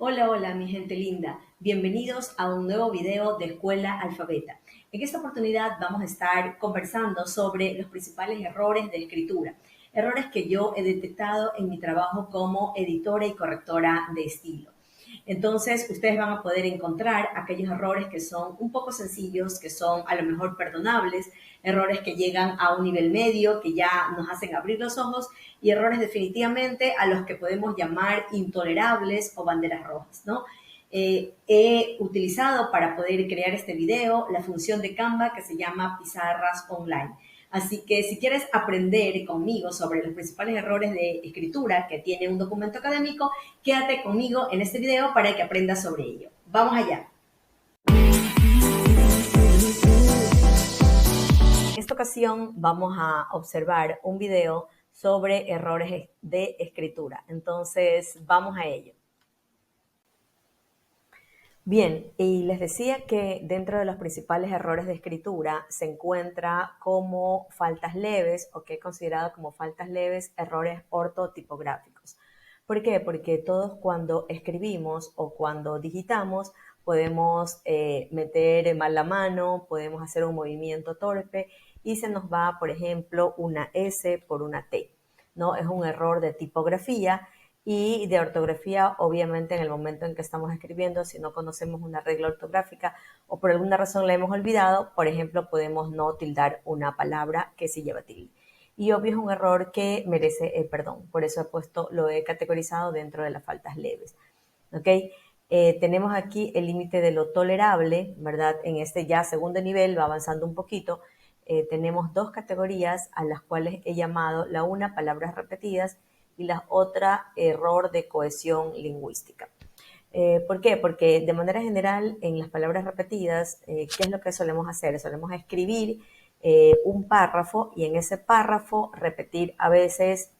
Hola, hola, mi gente linda. Bienvenidos a un nuevo video de Escuela Alfabeta. En esta oportunidad vamos a estar conversando sobre los principales errores de escritura. Errores que yo he detectado en mi trabajo como editora y correctora de estilo. Entonces, ustedes van a poder encontrar aquellos errores que son un poco sencillos, que son a lo mejor perdonables, errores que llegan a un nivel medio, que ya nos hacen abrir los ojos, y errores definitivamente a los que podemos llamar intolerables o banderas rojas, ¿no? He utilizado para poder crear este video la función de Canva que se llama Pizarras Online. Así que si quieres aprender conmigo sobre los principales errores de escritura que tiene un documento académico, quédate conmigo en este video para que aprendas sobre ello. Vamos allá. En esta ocasión vamos a observar un video sobre errores de escritura. Entonces, vamos a ello. Bien, y les decía que dentro de los principales errores de escritura se encuentra como faltas leves o que he considerado como faltas leves errores ortotipográficos. ¿Por qué? Porque todos cuando escribimos o cuando digitamos podemos meter mal la mano, podemos hacer un movimiento torpe y se nos va, por ejemplo, una S por una T, ¿no? Es un error de tipografía y de ortografía, obviamente en el momento en que estamos escribiendo, si no conocemos una regla ortográfica o por alguna razón la hemos olvidado, por ejemplo, podemos no tildar una palabra que sí lleva tilde. Y obvio es un error que merece perdón, por eso lo he categorizado dentro de las faltas leves. ¿Ok? Tenemos aquí el límite de lo tolerable, ¿verdad? En este ya segundo nivel, va avanzando un poquito, tenemos dos categorías a las cuales he llamado la una palabras repetidas y la otra error de cohesión lingüística. ¿Por qué? Porque de manera general en las palabras repetidas, ¿qué es lo que solemos hacer? Solemos escribir un párrafo y en ese párrafo repetir a veces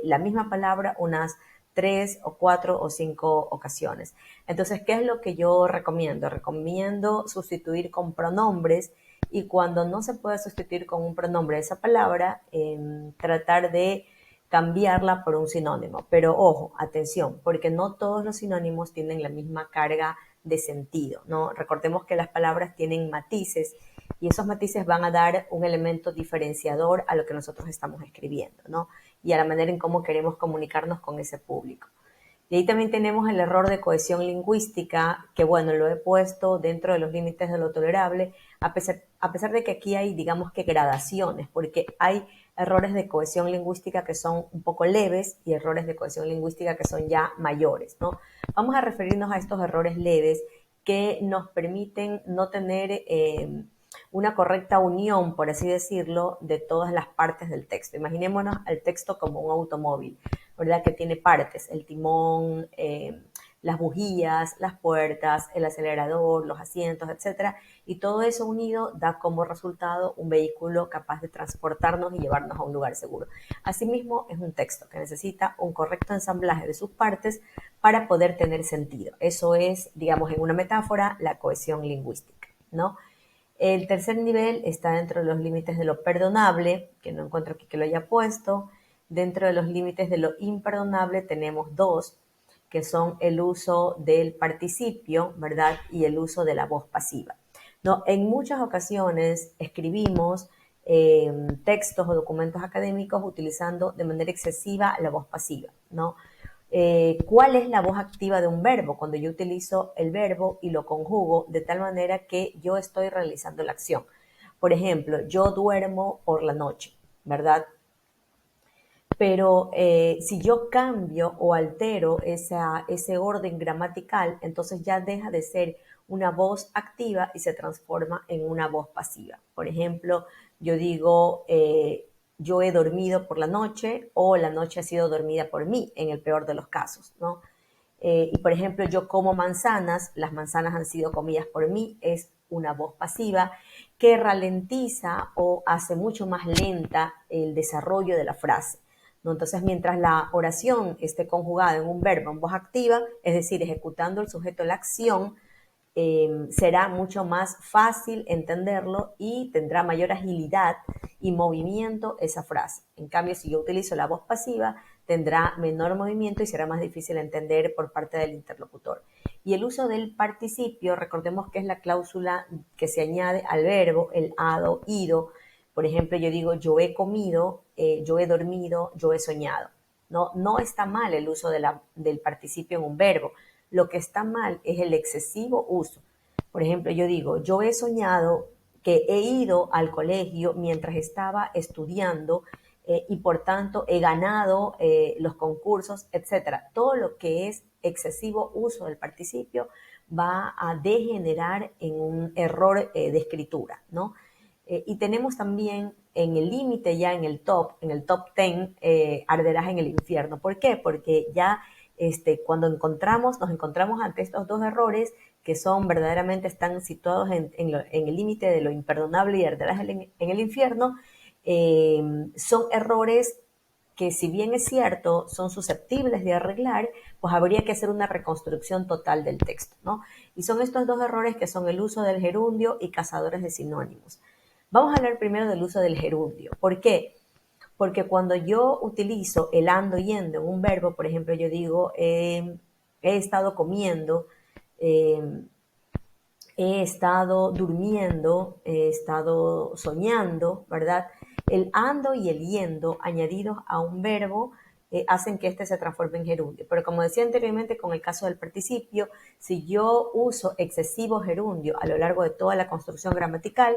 la misma palabra unas 3 o 4 o 5 ocasiones. Entonces, ¿qué es lo que yo recomiendo? Recomiendo sustituir con pronombres y cuando no se puede sustituir con un pronombre esa palabra, tratar de cambiarla por un sinónimo. Pero ojo, atención, porque no todos los sinónimos tienen la misma carga de sentido, ¿no? Recordemos que las palabras tienen matices y esos matices van a dar un elemento diferenciador a lo que nosotros estamos escribiendo, ¿no? Y a la manera en cómo queremos comunicarnos con ese público. Y ahí también tenemos el error de cohesión lingüística, que bueno, lo he puesto dentro de los límites de lo tolerable, a pesar de que aquí hay, digamos que gradaciones, porque hay errores de cohesión lingüística que son un poco leves y errores de cohesión lingüística que son ya mayores, ¿no? Vamos a referirnos a estos errores leves que nos permiten no tener una correcta unión, por así decirlo, de todas las partes del texto. Imaginémonos al texto como un automóvil, ¿verdad? Que tiene partes, el timón, las bujías, las puertas, el acelerador, los asientos, etcétera, y todo eso unido da como resultado un vehículo capaz de transportarnos y llevarnos a un lugar seguro. Asimismo, es un texto que necesita un correcto ensamblaje de sus partes para poder tener sentido. Eso es, digamos, en una metáfora, la cohesión lingüística, ¿no? El tercer nivel está dentro de los límites de lo perdonable, que no encuentro aquí que lo haya puesto. Dentro de los límites de lo imperdonable tenemos dos, que son el uso del participio, ¿verdad? Y el uso de la voz pasiva. ¿No? En muchas ocasiones escribimos textos o documentos académicos utilizando de manera excesiva la voz pasiva, ¿no? ¿Cuál es la voz activa de un verbo? Cuando yo utilizo el verbo y lo conjugo de tal manera que yo estoy realizando la acción. Por ejemplo, yo duermo por la noche, ¿verdad? Pero si yo cambio o altero ese orden gramatical, entonces ya deja de ser una voz activa y se transforma en una voz pasiva. Por ejemplo, yo digo, yo he dormido por la noche o la noche ha sido dormida por mí, en el peor de los casos, ¿no? Y por ejemplo, yo como manzanas, las manzanas han sido comidas por mí, es una voz pasiva que ralentiza o hace mucho más lenta el desarrollo de la frase, ¿no? Entonces, mientras la oración esté conjugada en un verbo en voz activa, es decir, ejecutando el sujeto la acción, será mucho más fácil entenderlo y tendrá mayor agilidad y movimiento esa frase. En cambio, si yo utilizo la voz pasiva, tendrá menor movimiento y será más difícil entender por parte del interlocutor. Y el uso del participio, recordemos que es la cláusula que se añade al verbo, el hado, ido. Por ejemplo, yo digo yo he comido, yo he dormido, yo he soñado. No está mal el uso del participio en un verbo. Lo que está mal es el excesivo uso. Por ejemplo, yo digo, yo he soñado que he ido al colegio mientras estaba estudiando y por tanto he ganado los concursos, etcétera. Todo lo que es excesivo uso del participio va a degenerar en un error de escritura, ¿no? Y tenemos también en el límite, ya en el top 10, arderás en el infierno. ¿Por qué? Porque ya cuando nos encontramos ante estos dos errores que son verdaderamente, están situados en el límite de lo imperdonable y arderás en el infierno, son errores que, si bien es cierto, son susceptibles de arreglar, pues habría que hacer una reconstrucción total del texto, ¿no? Y son estos dos errores que son el uso del gerundio y cazadores de sinónimos. Vamos a hablar primero del uso del gerundio. ¿Por qué? Porque cuando yo utilizo el ando yendo en un verbo, por ejemplo, yo digo he estado comiendo, eh, he estado durmiendo, he estado soñando, ¿verdad? El ando y el yendo añadidos a un verbo hacen que éste se transforme en gerundio. Pero como decía anteriormente con el caso del participio, si yo uso excesivo gerundio a lo largo de toda la construcción gramatical,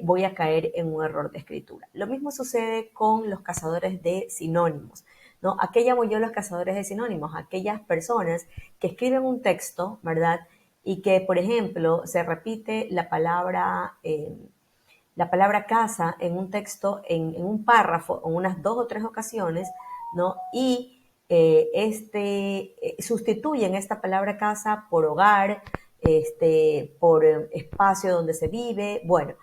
voy a caer en un error de escritura. Lo mismo sucede con los cazadores de sinónimos, ¿no? ¿A qué llamo yo los cazadores de sinónimos? Aquellas personas que escriben un texto, ¿verdad? Y que, por ejemplo, se repite la palabra casa en un texto, en un párrafo, en unas 2 o 3 ocasiones, ¿no? Y sustituyen esta palabra casa por hogar, por espacio donde se vive, bueno,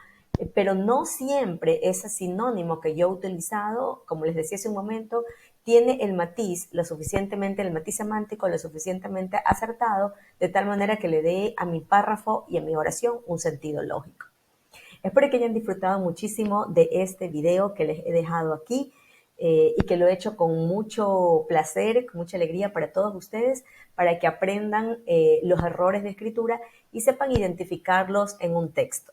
pero no siempre ese sinónimo que yo he utilizado, como les decía hace un momento, tiene el matiz el matiz semántico lo suficientemente acertado, de tal manera que le dé a mi párrafo y a mi oración un sentido lógico. Espero que hayan disfrutado muchísimo de este video que les he dejado aquí y que lo he hecho con mucho placer, con mucha alegría para todos ustedes, para que aprendan los errores de escritura y sepan identificarlos en un texto.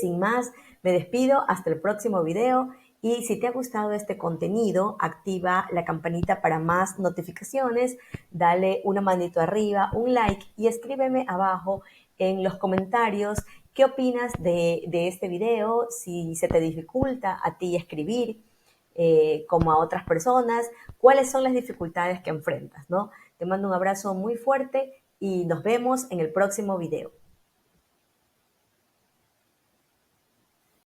Sin más, me despido hasta el próximo video y si te ha gustado este contenido, activa la campanita para más notificaciones, dale una manito arriba, un like y escríbeme abajo en los comentarios qué opinas de este video, si se te dificulta a ti escribir como a otras personas, cuáles son las dificultades que enfrentas, ¿no? Te mando un abrazo muy fuerte y nos vemos en el próximo video.